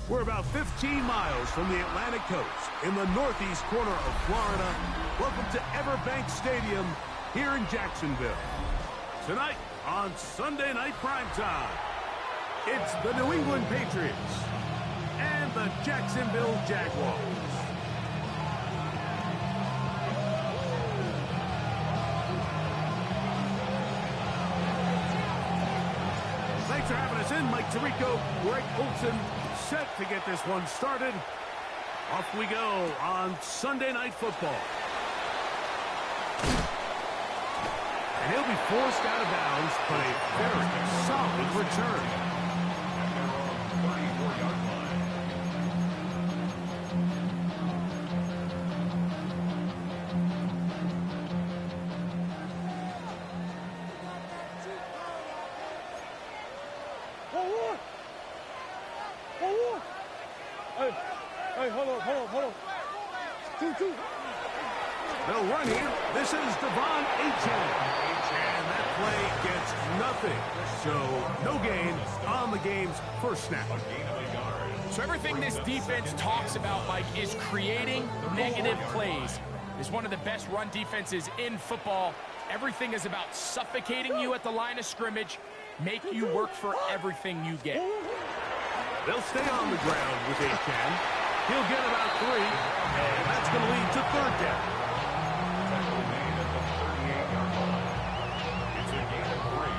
We're about 15 miles from the Atlantic coast in the northeast corner of Florida. Welcome to Everbank Stadium here in Jacksonville. Tonight on Sunday Night Primetime, it's the New England Patriots and the Jacksonville Jaguars. Thanks for having us in. Mike Tirico, Greg Olson, set to get this one started. Off we go on Sunday Night Football. And he'll be forced out of bounds, but a very solid return. Hey, hold on. Two. They'll run here. This is Devon Achane. And that play gets nothing. So no gain on the game's first snap. So everything this defense talks about, Mike, is creating negative plays. It's one of the best run defenses in football. Everything is about suffocating you at the line of scrimmage, make you work for everything you get. They'll stay on the ground with Achane. He'll get about 3, and that's going to lead to third down. Tackle made at the 38-yard line. It's a gain of 3.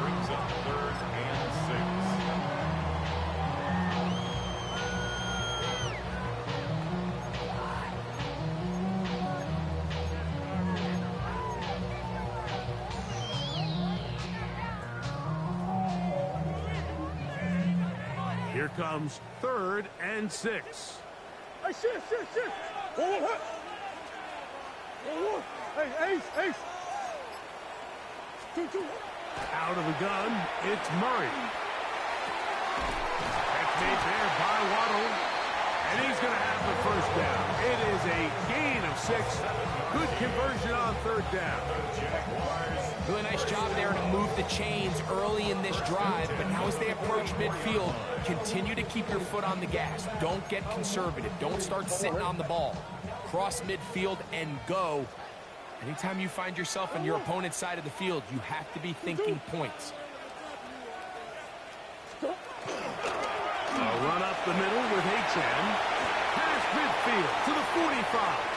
Brings up 3rd and 6. Here comes 3rd and 6. Hey, shit. Hey, ace. Two. Out of the gun, it's Murray. That's made there by Waddle. And he's going to have the first down. It is a gain of 6. Good conversion on 3rd down. Really nice job there to move the chains early in this drive, but now as they approach midfield, continue to keep your foot on the gas. Don't get conservative. Don't start sitting on the ball. Cross midfield and go. Anytime you find yourself on your opponent's side of the field, you have to be thinking points. A run up the middle with Achane. Past midfield to the 45.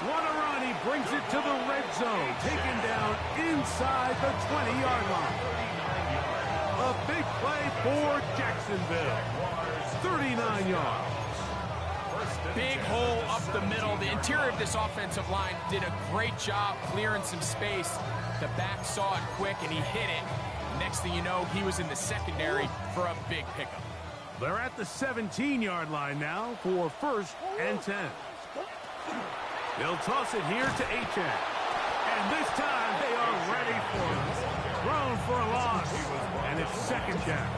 What a run. He brings it to the red zone. Taken down inside the 20-yard line. A big play for Jacksonville. 39 yards. Big hole up the middle. The interior of this offensive line did a great job clearing some space. The back saw it quick, and he hit it. Next thing you know, he was in the secondary for a big pickup. They're at the 17-yard line now for 1st and 10. They'll toss it here to Achane. And this time they are ready for it. Thrown for a loss. And it's 2nd down.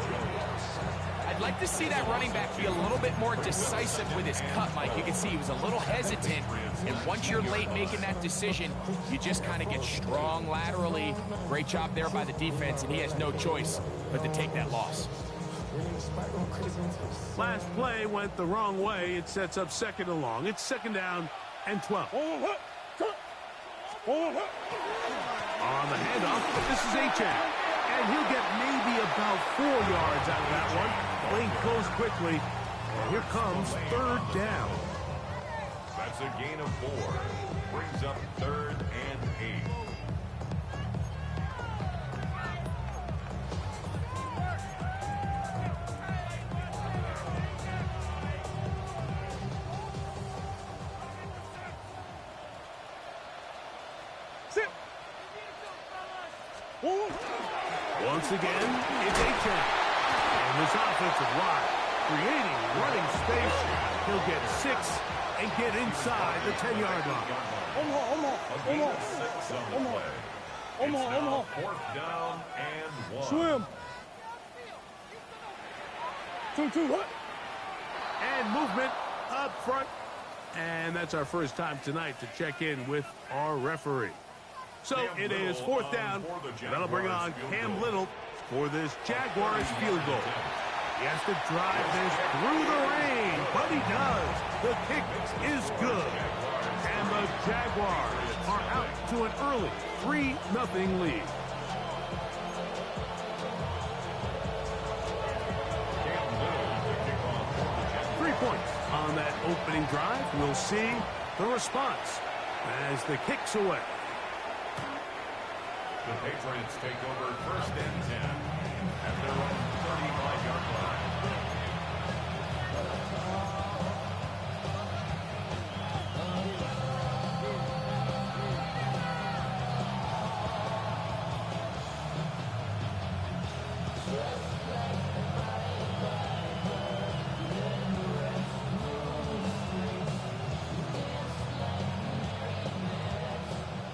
I'd like to see that running back be a little bit more decisive with his cut, Mike. You can see he was a little hesitant. And once you're late making that decision, you just kind of get strong laterally. Great job there by the defense, and he has no choice but to take that loss. Last play went the wrong way. It sets up 2nd and long. It's 2nd down and 12. On the handoff, this is Achane. And he'll get maybe about 4 yards out of that one. Lane closed quickly. And here comes 3rd down. That's a gain of 4. Brings up 3rd and 8. Once again, it's Achane. And this offensive line creating running space. He'll get 6 and get inside the 10-yard line. A gain of 6 on the play. It's now 4th down and 1. Swim. Two. And movement up front. And that's our first time tonight to check in with our referee. So it is 4th down. That'll bring on Cam Little for this Jaguars field goal. He has to drive this through the rain, but he does. The kick is good. And the Jaguars are out to an early 3-0 lead. Points on that opening drive. We'll see the response as the kick's away. The Patriots take over 1st and 10 at their own 35-yard line.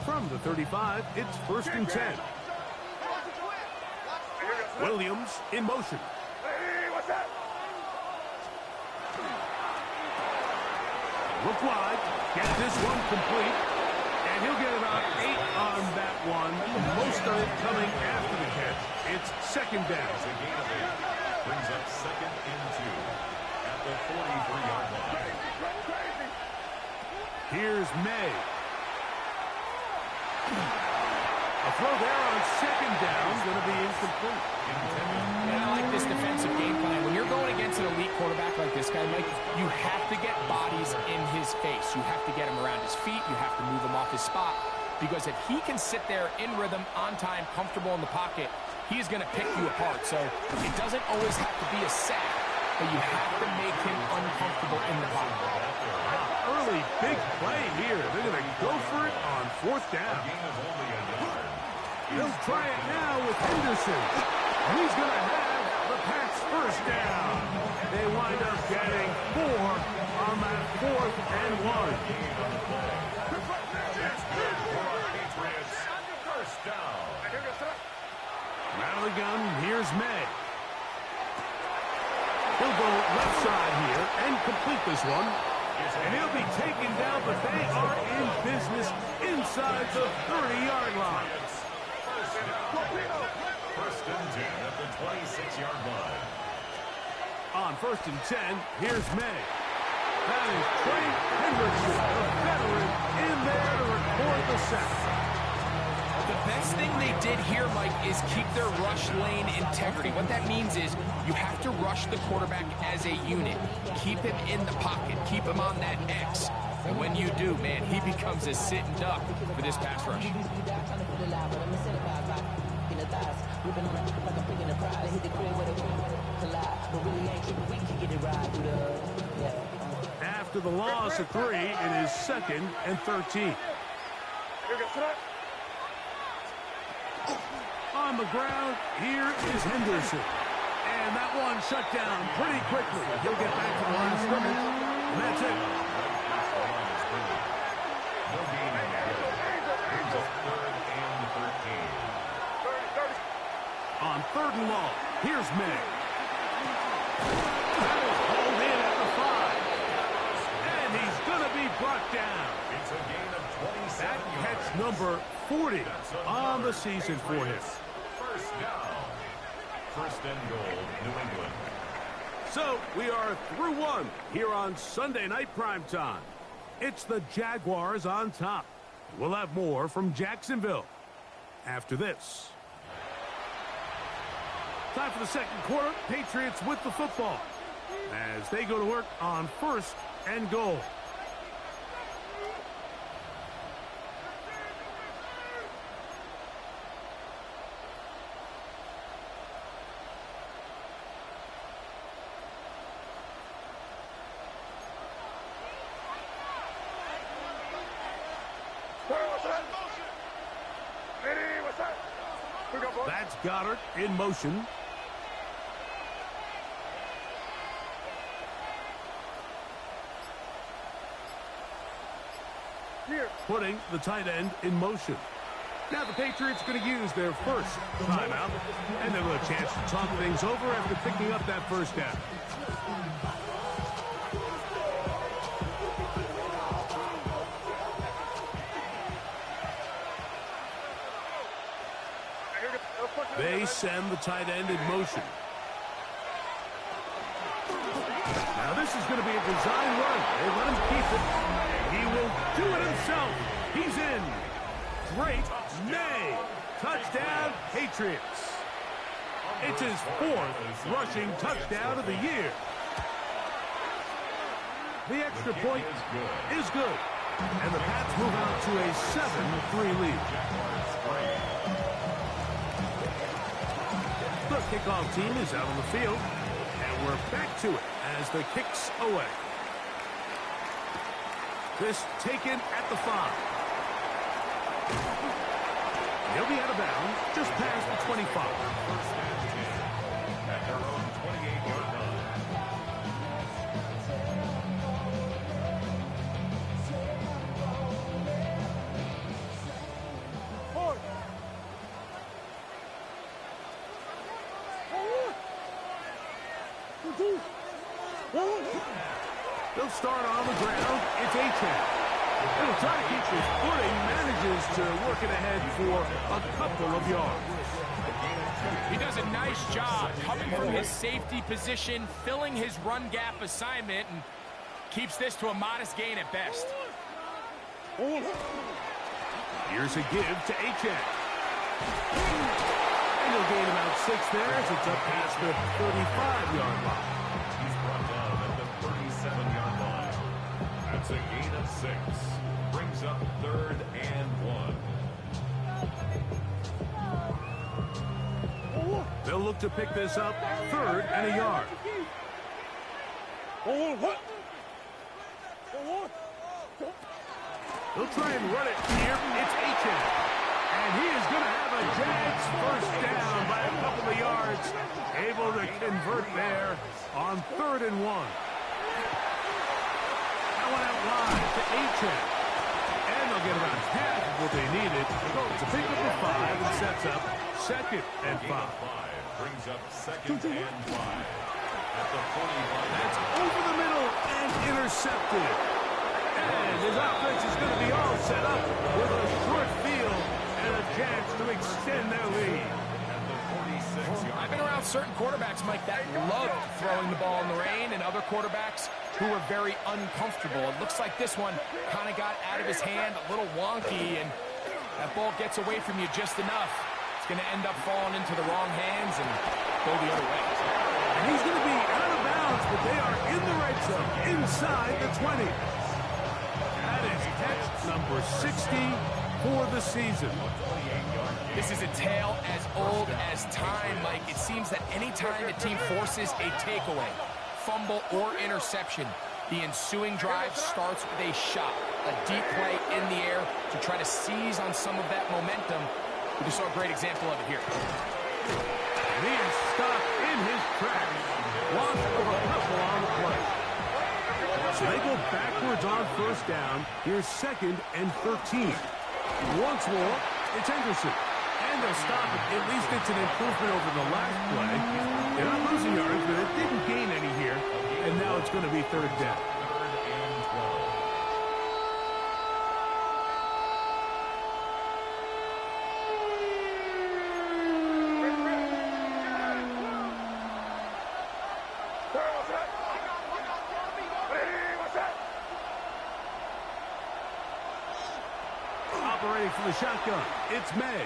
From the 35, it's 1st and 10. Williams in motion. Look wide. Get this one complete. And he'll get about 8 on that one. Most of it coming after the catch. It's 2nd down. Brings up 2nd and 2 at the 43-yard line. Here's May. A throw there on 2nd down, going to be incomplete. And I like this defensive game plan. When you're going against an elite quarterback like this guy, Mike, you have to get bodies in his face. You have to get him around his feet. You have to move him off his spot. Because if he can sit there in rhythm, on time, comfortable in the pocket, he's going to pick you apart. So it doesn't always have to be a sack, but you have to make him uncomfortable in the pocket. Early big play here. They're going to go for it on 4th down. He'll try it now with Henderson. And he's going to have the Pats 1st down. They wind up getting 4 on that 4th and 1. Out of the gun, here's May. He'll go left side here and complete this one. And he'll be taken down, but they are in business inside the 30-yard line. 1st and 10 at the 26-yard line. On 1st and 10, here's May. That is Trey Henderson, the veteran, in there to record the sack. The best thing they did here, Mike, is keep their rush lane integrity. What that means is you have to rush the quarterback as a unit. Keep him in the pocket. Keep him on that X. And when you do, man, he becomes a sitting duck for this pass rush. After the loss of 3, it is 2nd and 13. On the ground, here is Henderson. And that one shut down pretty quickly. He'll get back to the line of scrimmage, and that's it. On 3rd and long, here's May. That is hauled in at the 5. And he's going to be brought down. It's a gain of 27 That catch number 40 on the season for him. 1st down. 1st and goal, New England. So we are through 1 here on Sunday Night Primetime. It's the Jaguars on top. We'll have more from Jacksonville after this. Time for the 2nd quarter. Patriots with the football as they go to work on 1st and goal. That's Goddard in motion. Putting the tight end in motion. Now the Patriots are going to use their 1st timeout, and they'll have a chance to talk things over after picking up that 1st down. They send the tight end in motion. going to be a design run. They let him keep it. He will do it himself. He's in. Drake May. Touchdown, Patriots. It's his 4th rushing touchdown of the year. The extra point is good. And the Pats move out to a 7-3 lead. The kickoff team is out on the field. And we're back to it as the kick's away. This taken at the 5. He'll be out of bounds just past the 25. At their own 28-yard line. They'll start on the ground. It's Achane. He'll try to keep his footing. Manages to work it ahead for a couple of yards. He does a nice job coming from his safety position, filling his run gap assignment, and keeps this to a modest gain at best. Here's a give to Achane. And he'll gain about 6 there as it's up past the 35-yard line. He's brought down at the 37-yard line. That's a gain of 6. Brings up 3rd and 1. They'll look to pick this up 3rd and a yard. They'll try and run it here. It's Achane. And he is going to have a Jags first down by a couple of yards. Able to convert there on 3rd and 1. That one out wide to Achane. And they'll get about half of what they needed. To pick up the 5 and sets up 2nd and 5. Brings up 2nd and 5. At the 45. That's over the middle and intercepted. And his offense is going to be all set up with a short field and a chance to extend their lead. At the 46-yard. I've been around certain quarterbacks, Mike, that loved throwing the ball in the rain, and other quarterbacks who were very uncomfortable. It looks like this one kind of got out of his hand, a little wonky, and that ball gets away from you just enough. It's going to end up falling into the wrong hands and go the other way. And he's going to be out of bounds, but they are in the red zone, inside the 20. That is catch number 60 for the season. This is a tale as old as time, Mike. It seems that any time the team forces a takeaway, fumble, or interception, the ensuing drive starts with a shot, a deep play in the air to try to seize on some of that momentum. We just saw a great example of it here. He is stopped in his tracks. Loss of a couple on the play. So they go backwards on first down. Here's 2nd and 13. Once more, it's Henderson. And they'll stop it. At least it's an improvement over the last play. They're not losing yards, but it didn't gain any here. And now it's going to be 3rd down. 3rd and 12. Operating from the shotgun, it's May.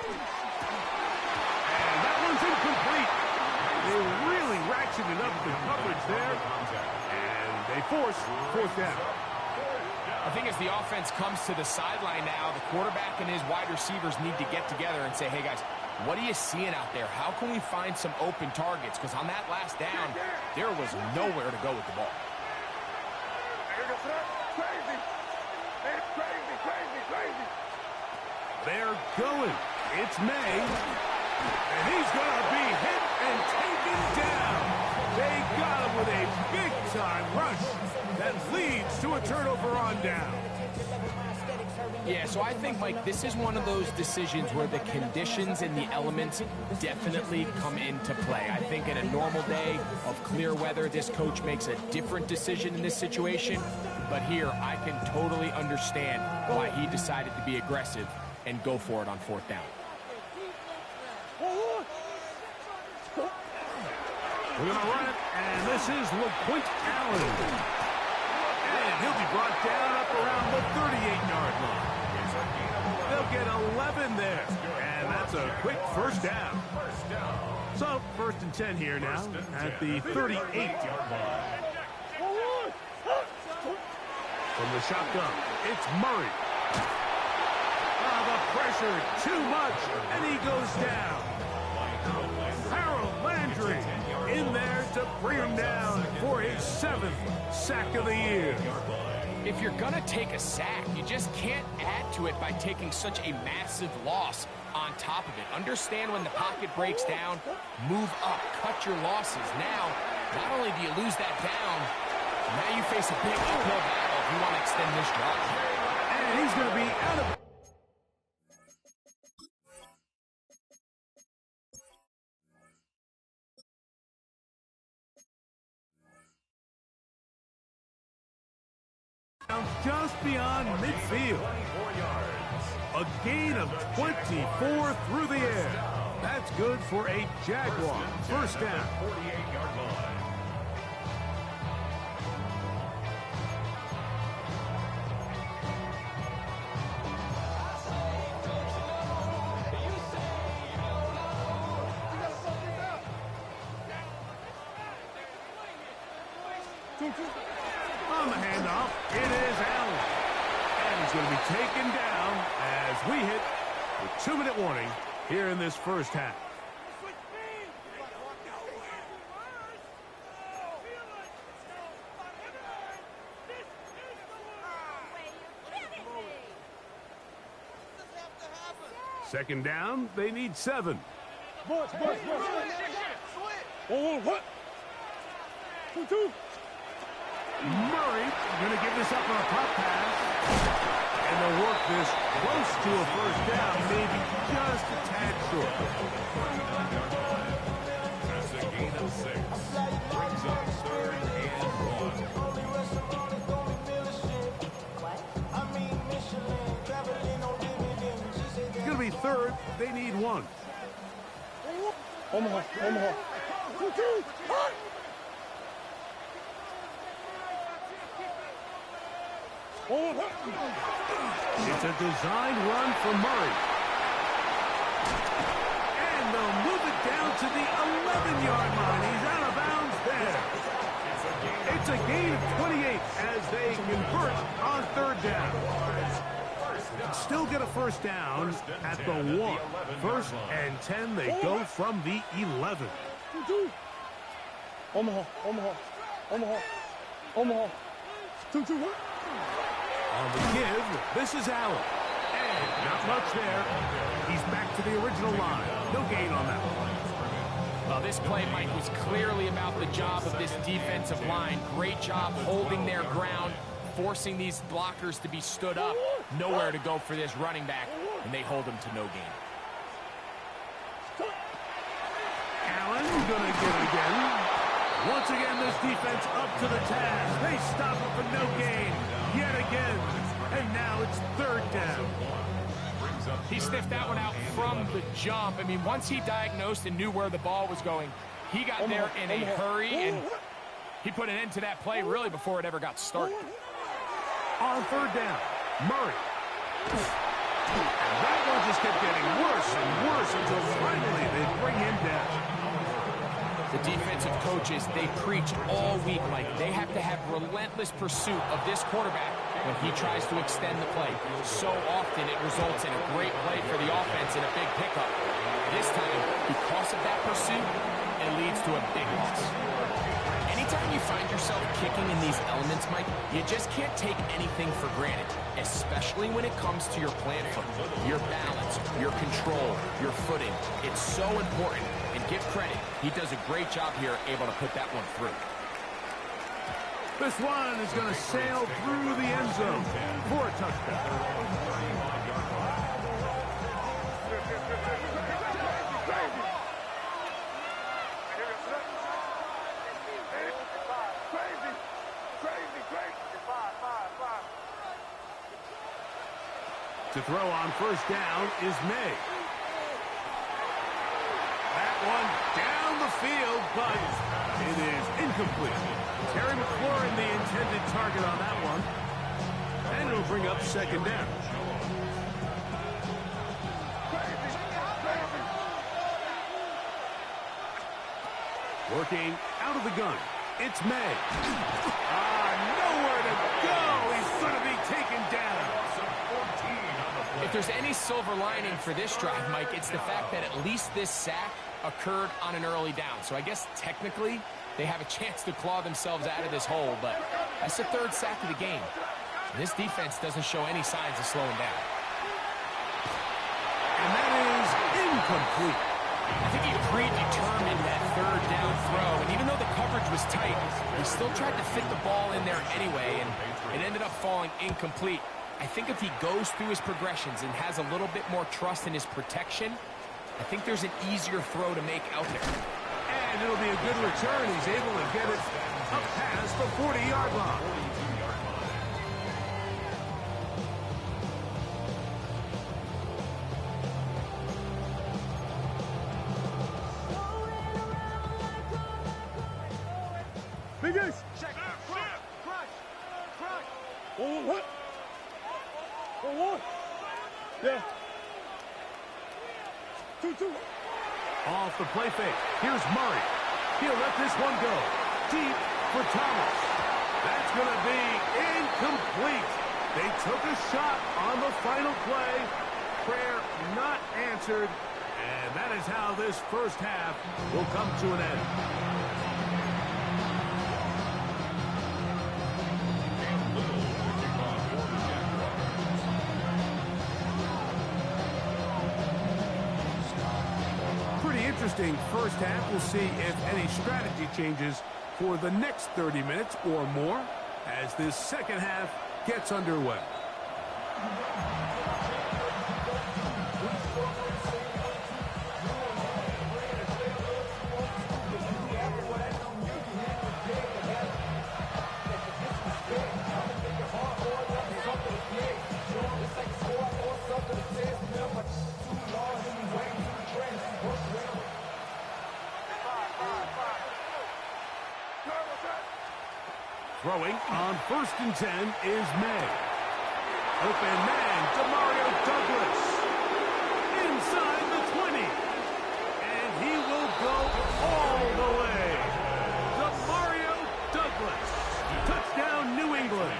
And that one's incomplete. They really ratcheted up the coverage there. And they force 4th down. I think as the offense comes to the sideline now, the quarterback and his wide receivers need to get together and say, hey, guys, what are you seeing out there? How can we find some open targets? Because on that last down, there was nowhere to go with the ball. They're going. It's May. And he's going to be hit and taken down. They got him with a big-time rush that leads to a turnover on down. Yeah, so I think, Mike, this is one of those decisions where the conditions and the elements definitely come into play. I think in a normal day of clear weather, this coach makes a different decision in this situation. But here, I can totally understand why he decided to be aggressive and go for it on 4th down. We're going to run it, and this is LaQuint Allen. And he'll be brought down up around the 38-yard line. They'll get 11 there, and that's a quick first down. So, 1st and 10 here now at the 38-yard line. From the shotgun, it's Murray. The pressure, too much, and he goes down. Harold Landry in there to bring him down for his 7th sack of the year. If you're going to take a sack, you just can't add to it by taking such a massive loss on top of it. Understand when the pocket breaks down, move up, cut your losses. Now, not only do you lose that down, now you face a big uphill battle if you want to extend this drive. And he's going to be out of... just beyond midfield. A gain of 24 through the air. That's good for a Jaguar first down. 48-yard line. On the handoff, it is Allen. And he's going to be taken down as we hit the 2-minute warning here in this first half. Second down, they need 7. Boys. Oh, what? 2. Murray going to give this up on a pop pass. And they'll work this close to a first down, maybe just a tad short. That's a gain of 6. Brings up 3rd and 1. It's going to be 3rd. They need 1. Omaha. 2. Hot. It's a design run for Murray. And they'll move it down to the 11-yard line. He's out of bounds there. It's a gain of 28 as they convert on 3rd down. Still get a first down at the 1. 1st and 10, they go from the 11. Omaha. 2. On the give, this is Allen. And not much there. He's back to the original line. No gain on that one. Well, this play, Mike, was clearly about the job of this defensive line. Great job holding their ground, forcing these blockers to be stood up. Nowhere to go for this running back, and they hold him to no gain. Allen going to get it again. Once again, this defense up to the task. They stop it for no gain yet again. And now it's 3rd down. He sniffed that one out from the jump. I mean, once he diagnosed and knew where the ball was going, he got there in a hurry, and he put an end to that play really before it ever got started. On 3rd down, Murray. And that one just kept getting worse and worse until finally they bring him down. The defensive coaches, they preach all week, Mike. They have to have relentless pursuit of this quarterback when he tries to extend the play. So often it results in a great play for the offense and a big pickup. This time, because of that pursuit, it leads to a big loss. Anytime you find yourself kicking in these elements, Mike, you just can't take anything for granted, especially when it comes to your plant foot, your balance, your control, your footing. It's so important, and give credit, he does a great job here able to put that one through. This one is going to sail through the end zone for a touchdown. To throw on 1st down is May. That one down the field, but it is incomplete. Terry McLaurin, the intended target on that one. And it'll bring up second down. Working out of the gun. It's May. Nowhere to go. He's going to be taken down. If there's any silver lining for this drive, Mike, it's the fact that at least this sack occurred on an early down. So I guess technically they have a chance to claw themselves out of this hole, but that's the third sack of the game. And this defense doesn't show any signs of slowing down. And that is incomplete. I think he predetermined that third down throw, and even though the coverage was tight, he still tried to fit the ball in there anyway, and it ended up falling incomplete. I think if he goes through his progressions and has a little bit more trust in his protection, I think there's an easier throw to make out there. And it'll be a good return. He's able to get it up past the 40-yard line. Big Ace. Check. Crush. What? One. Yeah. 2-2. Off the play fake. Here's Murray. He'll let this one go. Deep for Thomas. That's going to be incomplete. They took a shot on the final play. Prayer not answered. And that is how this first half will come to an end. Interesting first half. We'll see if any strategy changes for the next 30 minutes or more as this second half gets underway. Throwing on 1st and 10 is May. Open man, DeMario Douglas. Inside the 20. And he will go all the way. DeMario Douglas. Touchdown, New England.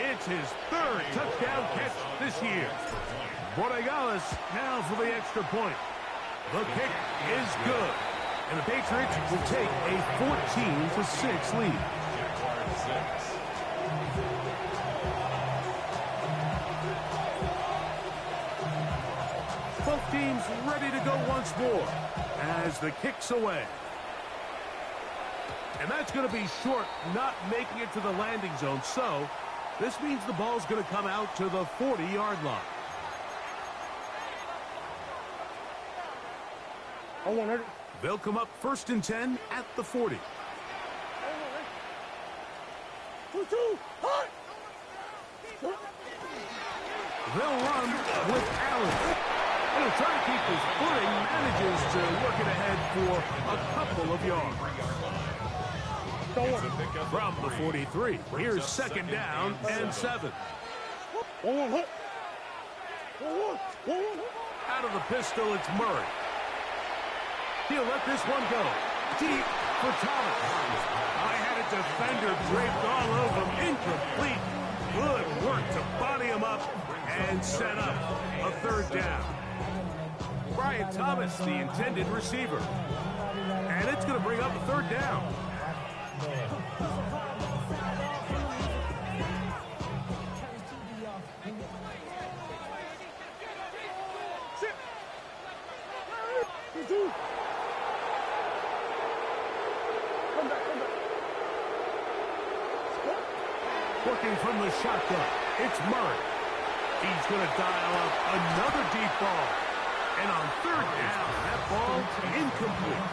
It's his 3rd touchdown catch this year. Borregales now for the extra point. The kick is good. And the Patriots will take a 14-6 lead. Both teams ready to go once more as the kick's away. And that's going to be short, not making it to the landing zone. So this means the ball's going to come out to the 40-yard line. They'll come up 1st and 10 at the 40. 2-2. They'll run with Allen. He'll try to keep his footing, manages to work it ahead for a couple of yards. From the 43, here's 2nd down and 7. Out of the pistol, it's Murray. He'll let this one go. Deep for Thomas. I had a defender draped all over him. Incomplete. Good work to body him up and set up a 3rd down. Brian Thomas, the intended receiver. And it's going to bring up a 3rd down. Working from the shotgun, it's Murray. He's going to dial up another deep ball. And on 3rd down, that ball incomplete.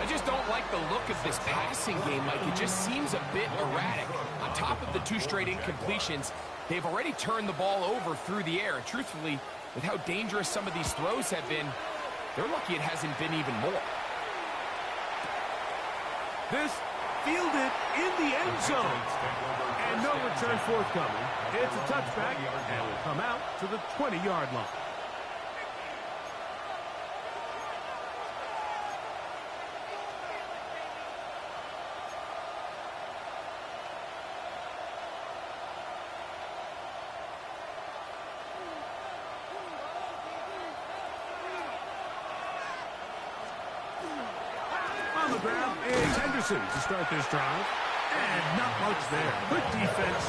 I just don't like the look of this passing game, Mike. It just seems a bit erratic. On top of the 2 straight incompletions, they've already turned the ball over through the air. And truthfully, with how dangerous some of these throws have been, they're lucky it hasn't been even more. This fielded in the end zone. And no return forthcoming. It's a touchback and will come out to the 20-yard line. On the ground is Henderson to start this drive. And not much there. Good defense.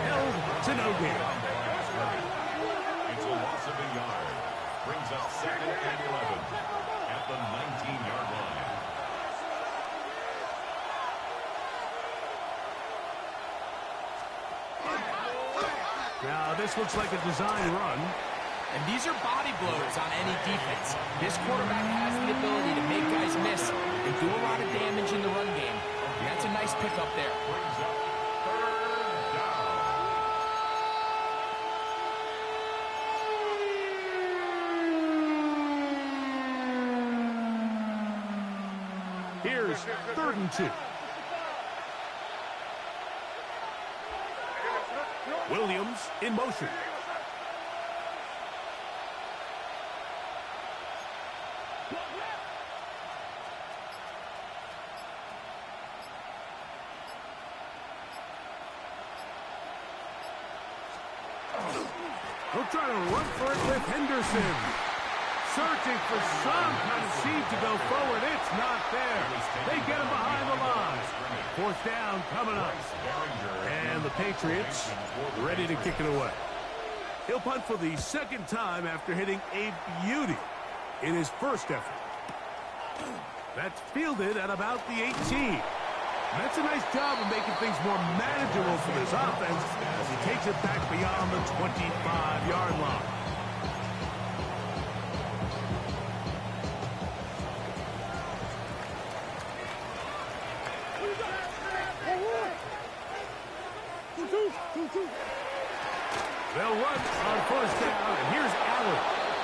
Held to no gain. It's a loss of a yard. Brings up 2nd and 11 at the 19-yard line. Now this looks like a design run. And these are body blows on any defense. This quarterback has the ability to make guys miss and do a lot of damage in the run game. And that's a nice pickup there. Brings up 3rd down. Here's 3rd and 2. Williams in motion. They'll try to run for it with Henderson. Searching for some kind of seed to go forward. It's not there. They get him behind the line. 4th down coming up. And the Patriots ready to kick it away. He'll punt for the 2nd time after hitting a beauty in his first effort. That's fielded at about the 18. That's a nice job of making things more manageable for this offense as he takes it back beyond the 25-yard line. They'll run on 1st down, and here's Allen.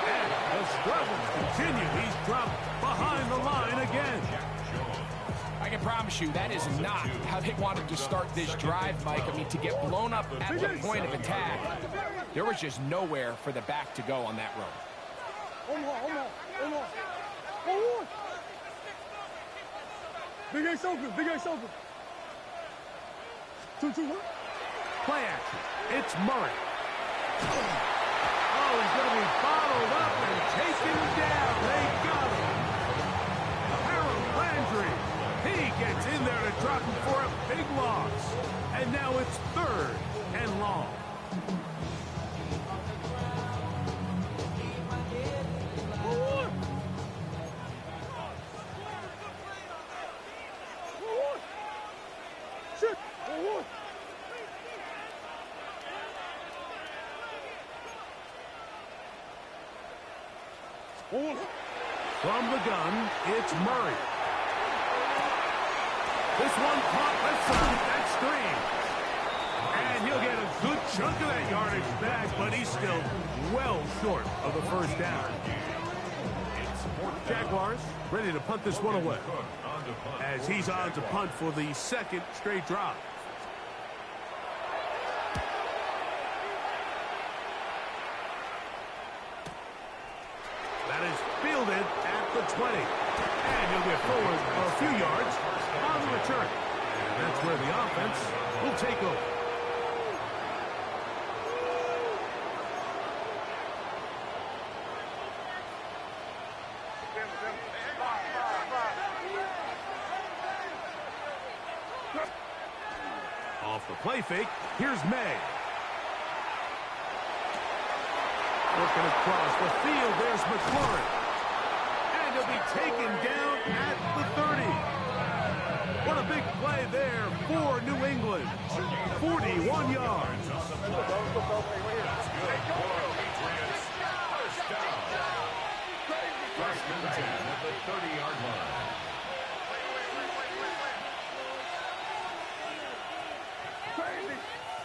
And the struggles continue. He's dropped behind the line again. I can promise you that is not how they wanted to start this drive, Mike. I mean, to get blown up at the point of attack, there was just nowhere for the back to go on that run. Big Ace open, Big Ace open. 2-2-1. Play action. It's Murray. Oh, he's going to be bottled up and taken down. They got him. Harold Landry. He gets in there to drop him for a big loss. And now it's 3rd and long. From the gun, it's Murray. This one caught left side. That's 3. And he'll get a good chunk of that yardage back, but he's still well short of the 1st down. Jaguars ready to punt this one away as he's on to punt for the 2nd straight drive. That is fielded at the 20. And he'll get forward a few yards on the return. And that's where the offense will take over. Off the play fake, here's May. Working across the field, there's McLaurin. And he'll be taken down at the 30. What a big play there for New England. 41 yards. First and 10 at the 30-yard line.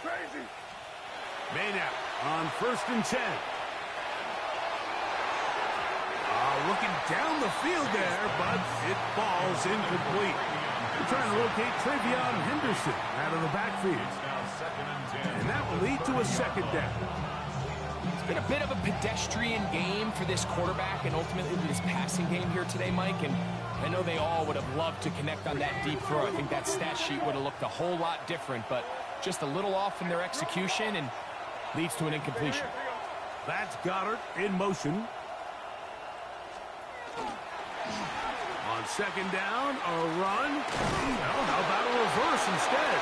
Crazy. Main out on 1st and 10. Looking down the field there, but it falls incomplete. They're trying to locate Travion Henderson out of the backfield. Now 2nd and 10. And that will lead to a second down. It's been a bit of a pedestrian game for this quarterback and ultimately this passing game here today, Mike. And I know they all would have loved to connect on that deep throw. I think that stat sheet would have looked a whole lot different, but just a little off in their execution and leads to an incompletion. That's Goddard in motion. On second down, a run. No, how about a reverse instead?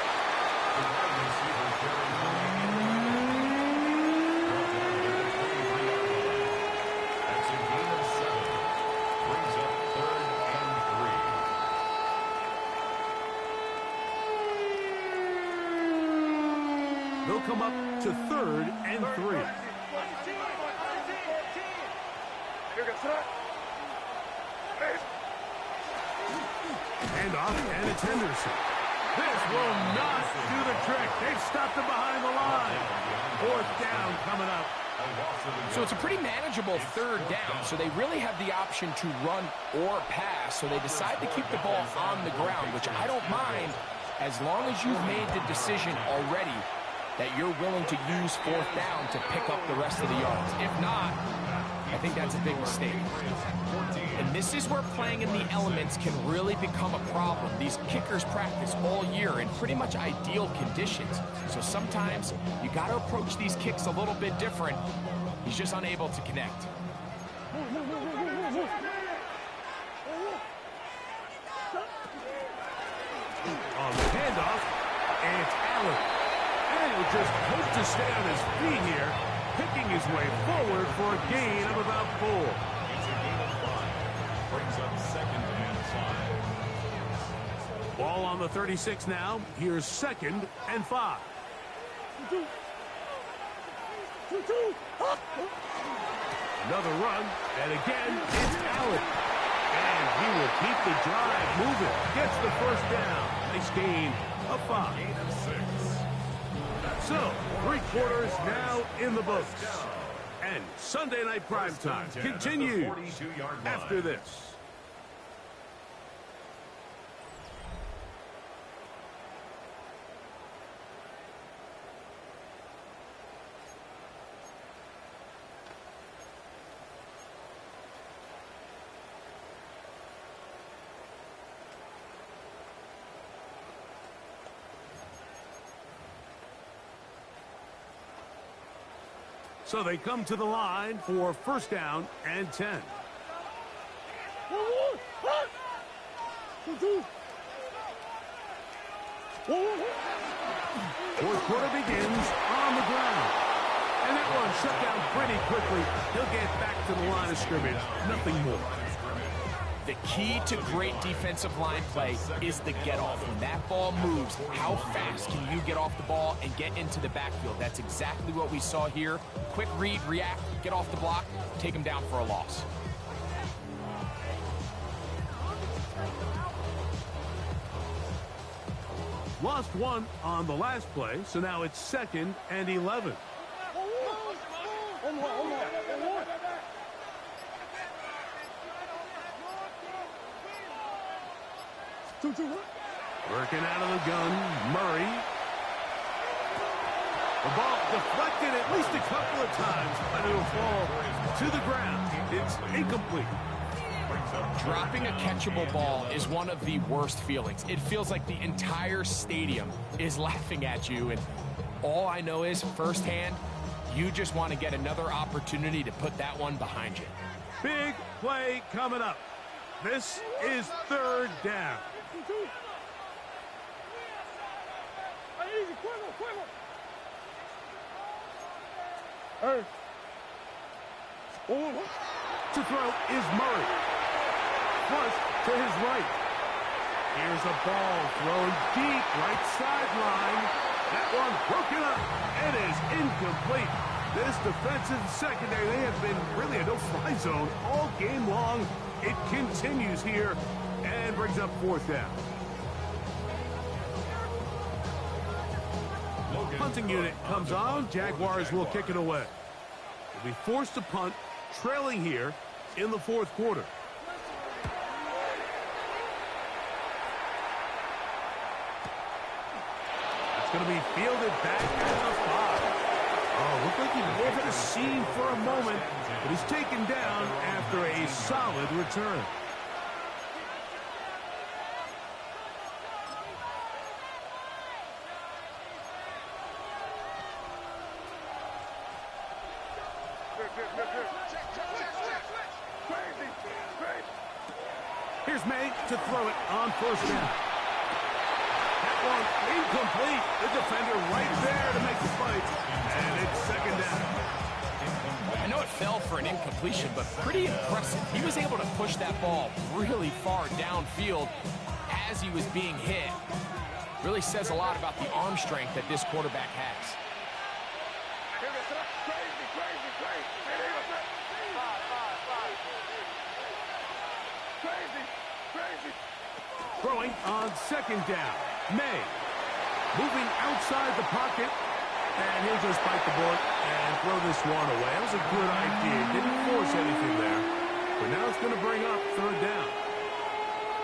The wide receiver carrying the That's a gain of 7. Brings up 3rd and 3. They'll come up to 3rd and 3. And off, and it's Henderson. This will not do the trick. They've stopped him behind the line. 4th down coming up. So it's a pretty manageable 3rd down, so they really have the option to run or pass, so they decide to keep the ball on the ground, which I don't mind as long as you've made the decision already that you're willing to use 4th down to pick up the rest of the yards. If not, I think that's a big mistake. And this is where playing in the elements can really become a problem. These kickers practice all year in pretty much ideal conditions. So sometimes you got to approach these kicks a little bit different. He's just unable to connect. On the handoff, and it's Allen. And he'll just hope to stay on his feet here, picking his way forward for a gain of about 4. It's a gain of 5. Brings up 2nd and 5. Ball on the 36 now. Here's 2nd and 5. Another run, and again, it's Allen. And he will keep the drive moving. Gets the 1st down. Nice gain of 5. Gain of 6. So, 3 quarters now in the books. And Sunday Night Primetime continues after this. So they come to the line for 1st down and 10. Fourth quarter begins on the ground. And that one shut down pretty quickly. He'll get back to the line of scrimmage. Nothing more. The key to great defensive line play is the get-off. When that ball moves, how fast can you get off the ball and get into the backfield? That's exactly what we saw here. Quick read, react, get off the block, take him down for a loss. Lost one on the last play, so now it's 2nd and 11. Working out of the gun, Murray. The ball deflected at least a couple of times, but it'll fall to the ground. It's incomplete. Dropping a catchable ball is one of the worst feelings. It feels like the entire stadium is laughing at you, and all I know is firsthand, you just want to get another opportunity to put that one behind you. Big play coming up. This is 3rd down. To throw is Murray. Flush to his right. Here's a ball thrown deep right sideline. That one broken up. It is incomplete. This defensive secondary, they have been really a no-fly zone all game long. It continues here and brings up 4th down. Punting unit comes on. Jaguars will kick it away. They'll be forced to punt, trailing here in the 4th quarter. going to be fielded back at the 5. Oh, looked like he left the scene for a moment, but he's taken down after a solid return. Here's May to throw it on first down. That one incomplete. The defender right there to make the fight. And it's second down. I know it fell for an incompletion, but pretty impressive. He was able to push that ball really far downfield as he was being hit. Really says a lot about the arm strength that this quarterback has. Throwing on second down. May. Moving outside the pocket. And he'll just bite the bullet and throw this one away. That was a good idea. Didn't force anything there. But now it's going to bring up third down.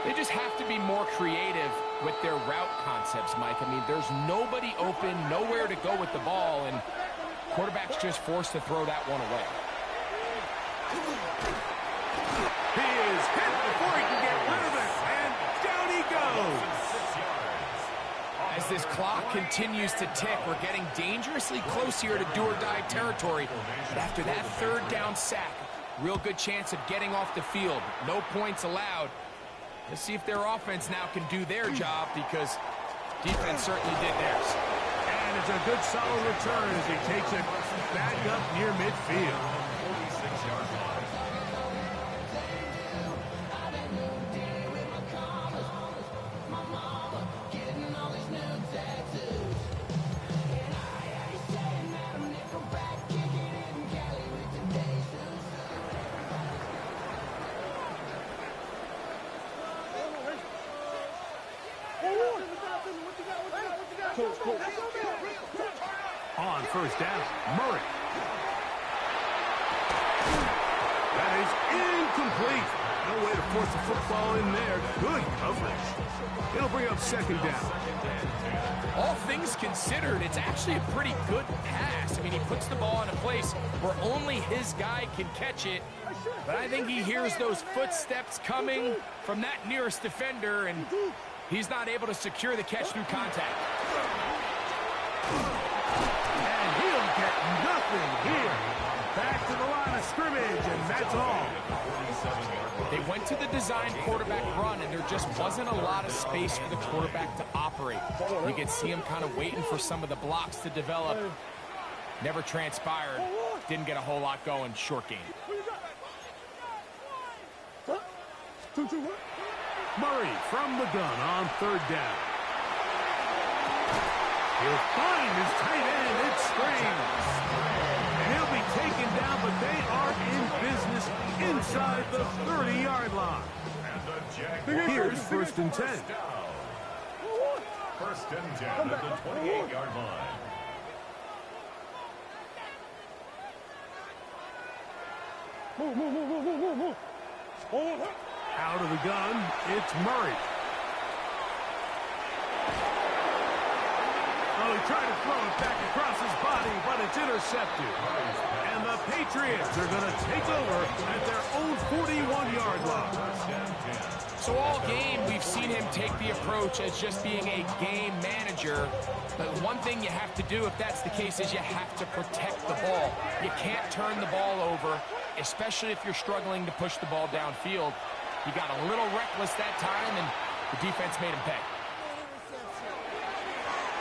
They just have to be more creative with their route concepts, Mike. I mean, there's nobody open, nowhere to go with the ball, and quarterback's just forced to throw that one away. He is hit before he can get rid of it, and down he goes. As this clock continues to tick, we're getting dangerously close here to do-or-die territory. But after that third down sack, real good chance of getting off the field. No points allowed. Let's see if their offense now can do their job, because defense certainly did theirs. And it's a good solid return as he takes it back up near midfield. 46-yard line. On first down, Murray. That is incomplete. No way to force the football in there. Good coverage. It'll bring up second down. All things considered, it's actually a pretty good pass. I mean, he puts the ball in a place where only his guy can catch it. But I think he hears those footsteps coming from that nearest defender, and he's not able to secure the catch through contact. And he'll get nothing here. Back to the line of scrimmage, and that's all. They went to the design quarterback run, and there just wasn't a lot of space for the quarterback to operate. You can see him kind of waiting for some of the blocks to develop. Never transpired. Didn't get a whole lot going. Short game. Murray from the gun on third down. He'll find his tight end. It's Strange. And he'll be taken down, but they are in business inside the 30-yard line. Here's first and 10. First and 10 at the 28-yard line. Move. Out of the gun, it's Murray. Oh, he tried to throw it back across his body, but it's intercepted. And the Patriots are going to take over at their own 41-yard line. So all game, we've seen him take the approach as just being a game manager. But one thing you have to do if that's the case is you have to protect the ball. You can't turn the ball over, especially if you're struggling to push the ball downfield. He got a little reckless that time, and the defense made him pay.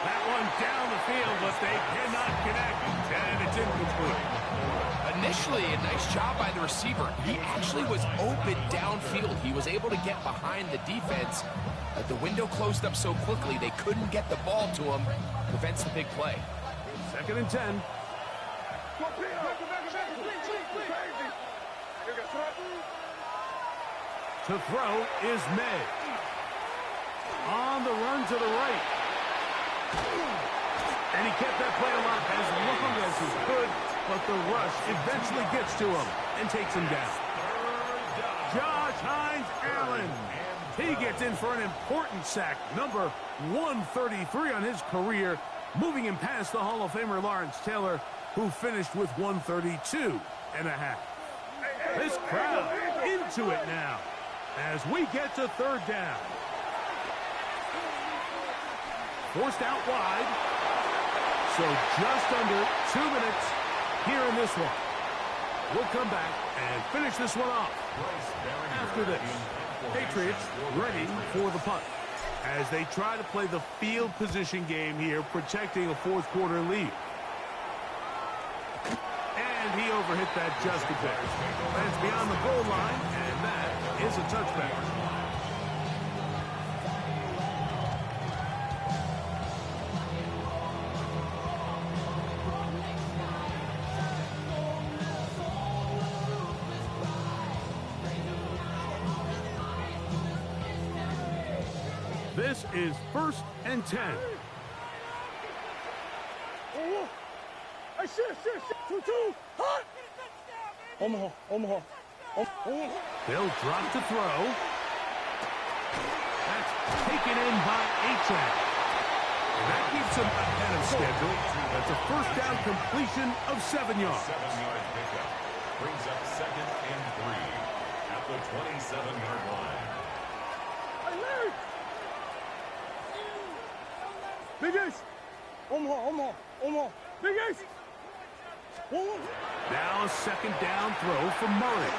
That one down the field, but they cannot connect, and it's incomplete. Initially, a nice job by the receiver. He actually was open downfield. He was able to get behind the defense, but the window closed up so quickly they couldn't get the ball to him. Prevents the big play. Second and 10. To throw is May. On the run to the right. And he kept that play alive as long as he could, but the rush eventually gets to him and takes him down. Josh Hines-Allen. He gets in for an important sack, number 133 on his career, Moving him past the Hall of Famer Lawrence Taylor, who finished with 132.5. This crowd into it now as we get to third down. Forced out wide. So just under 2 minutes here in this one. We'll come back and finish this one off. After this, Patriots ready for the punt as they try to play the field position game here, protecting a fourth quarter lead. And he overhit that just a bit. That's beyond the goal line, and that is a touchback. This is 1st and 10. Oh, hey, shit. 2-2. Hot. Omaha. They'll drop to throw. That's taken in by Achane. That keeps him ahead of schedule. That's a first down completion of 7 yards. 7-yard pickup brings up 2nd and 3 at the 27-yard line. Big Ace. Omaha. Big Ace. Now a 2nd down throw for Murray.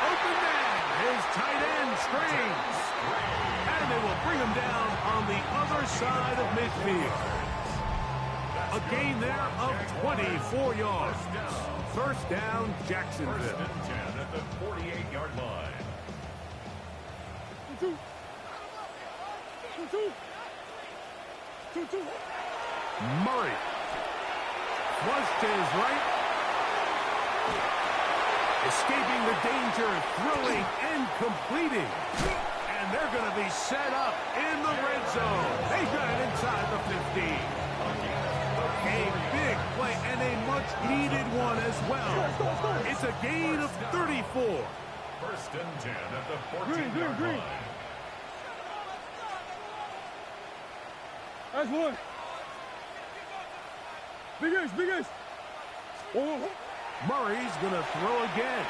Open man. His tight end screens. And they will bring him down on the other side of midfield. A gain there of 24 yards. First down, Jacksonville. 1st and 10 at the 48-yard line. 2-2. Murray. Flushed to his right. Escaping the danger, throwing and completing. And they're going to be set up in the red zone. They got it inside the 15. A big play and a much-needed one as well. It's a gain of 34. 1st and 10 at the 14-yard line. That's one. Big Ace. Murray's going to throw again.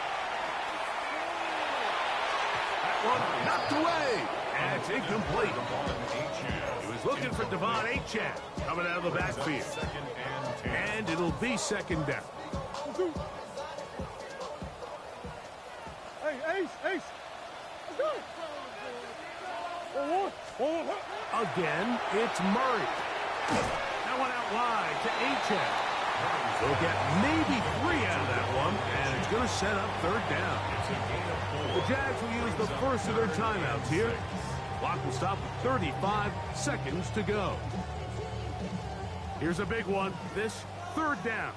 That one knocked away. And it's incomplete. He was looking for Devon Achane coming out of the backfield. And it'll be 2nd down. Hey, Ace. Let's go. Again, it's Murray. That one out wide to Achane. They'll get maybe 3 out of that one, and it's going to set up 3rd down. The Jags will use the first of their timeouts here. Clock will stop with 35 seconds to go. Here's a big one. This 3rd down.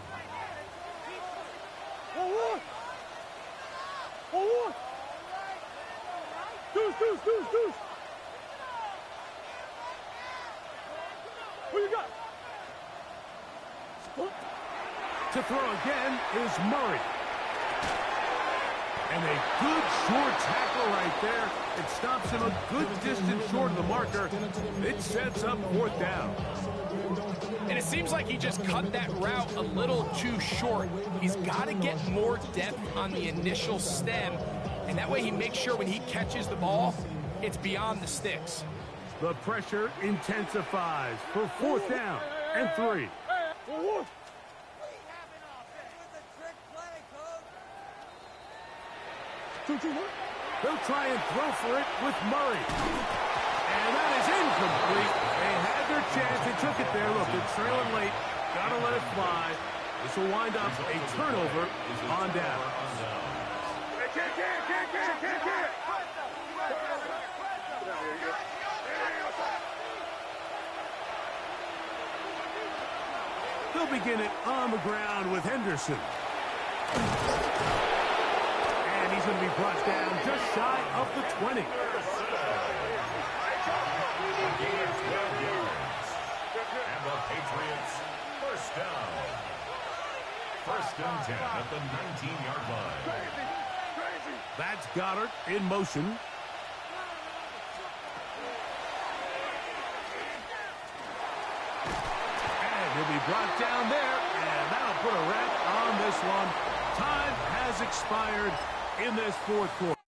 Deuce. What you got? To throw again is Murray. And a good short tackle right there. It stops him a good distance short of the marker. It sets up 4th down. And it seems like he just cut that route a little too short. He's got to get more depth on the initial stem. And that way he makes sure when he catches the ball, it's beyond the sticks. The pressure intensifies for 4th down and 3. They'll try and throw for it with Murray. And that is incomplete. They had their chance. They took it there. Look, they're trailing late. Got to let it fly. This will wind up a turnover on down. They'll begin it on the ground with Henderson. And he's going to be brought down just shy of the 20. And the Patriots, 1st down. 1st and 10 at the 19-yard line. That's Goddard in motion. brought down there, and that'll put a wrap on this one. Time has expired in this fourth quarter.